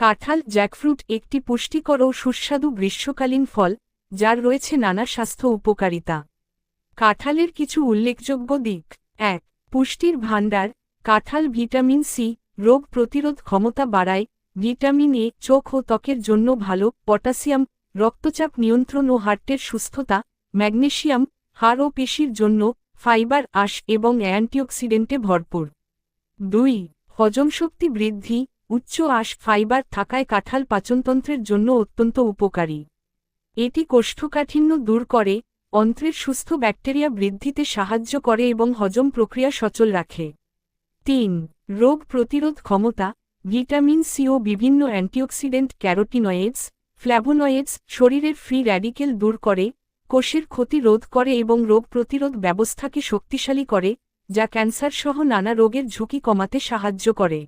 কাঁঠাল জ্যাকফ্রুট একটি পুষ্টিকর ও সুস্বাদু গ্রীষ্মকালীন ফল, যার রয়েছে নানা স্বাস্থ্য উপকারিতা। কাঁঠালের কিছু উল্লেখযোগ্য দিক। ১. পুষ্টির ভাণ্ডার। কাঁঠাল ভিটামিন সি, রোগ প্রতিরোধ ক্ষমতা বাড়ায়। ভিটামিন এ, চোখ ও ত্বকের জন্য ভালো। পটাশিয়াম, রক্তচাপ নিয়ন্ত্রণ ও হার্টের সুস্থতা। ম্যাগনেসিয়াম, হাড় ও পেশির জন্য। ফাইবার, আঁশ এবং অ্যান্টিঅক্সিডেন্টে ভরপুর। ২. হজমশক্তি বৃদ্ধি। উচ্চ আঁশ, ফাইবার থাকায় কাঁঠাল পাচনতন্ত্রের জন্য অত্যন্ত উপকারী। এটি কোষ্ঠকাঠিন্য দূর করে, অন্ত্রের সুস্থ ব্যাকটেরিয়া বৃদ্ধিতে সাহায্য করে এবং হজম প্রক্রিয়া সচল রাখে। ৩. রোগ প্রতিরোধ ক্ষমতা। ভিটামিন সি ও বিভিন্ন অ্যান্টিঅক্সিডেন্ট, ক্যারোটিনয়েডস, ফ্ল্যাভোনয়েডস শরীরের ফ্রি র্যাডিকেল দূর করে, কোষের ক্ষতি রোধ করে এবং রোগ প্রতিরোধ ব্যবস্থাকে শক্তিশালী করে, যা ক্যান্সার সহ নানা রোগের ঝুঁকি কমাতে সাহায্য করে।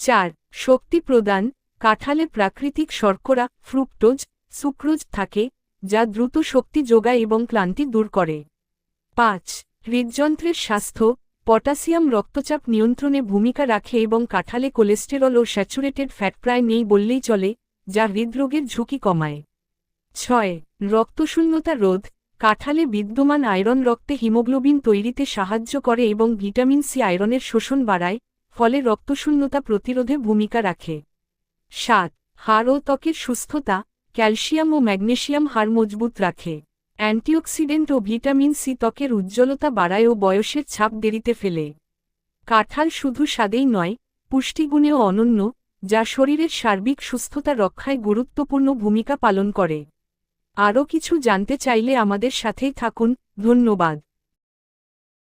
৪. শক্তি প্রদান। কাঁঠালে প্রাকৃতিক শর্করা, ফ্রুক্টোজ, সুক্রোজ থাকে, যা দ্রুত শক্তি যোগায় এবং ক্লান্তি দূর করে। ৫. হৃদযন্ত্রের স্বাস্থ্য। পটাশিয়াম রক্তচাপ নিয়ন্ত্রণে ভূমিকা রাখে এবং কাঁঠালে কোলেস্টেরল ও স্যাচুরেটেড ফ্যাট প্রায় নেই বললেই চলে, যা হৃদরোগের ঝুঁকি কমায়। ৬. রক্তশূন্যতা রোধ। কাঁঠালে বিদ্যমান আয়রন রক্তে হিমোগ্লোবিন তৈরিতে সাহায্য করে এবং ভিটামিন সি আয়রনের শোষণ বাড়ায়, ফলে রক্তশূন্যতা প্রতিরোধে ভূমিকা রাখে। ৭. হাড় ও ত্বকের সুস্থতা। ক্যালসিয়াম ও ম্যাগনেসিয়াম হাড় মজবুত রাখে। অ্যান্টিঅক্সিডেন্ট ও ভিটামিন সি ত্বকের উজ্জ্বলতা বাড়ায় ও বয়সের ছাপ দেরিতে ফেলে। কাঁঠাল শুধু স্বাদেই নয়, পুষ্টিগুণেও অনন্য, যা শরীরের সার্বিক সুস্থতা রক্ষায় গুরুত্বপূর্ণ ভূমিকা পালন করে। আরও কিছু জানতে চাইলে আমাদের সাথেই থাকুন। ধন্যবাদ।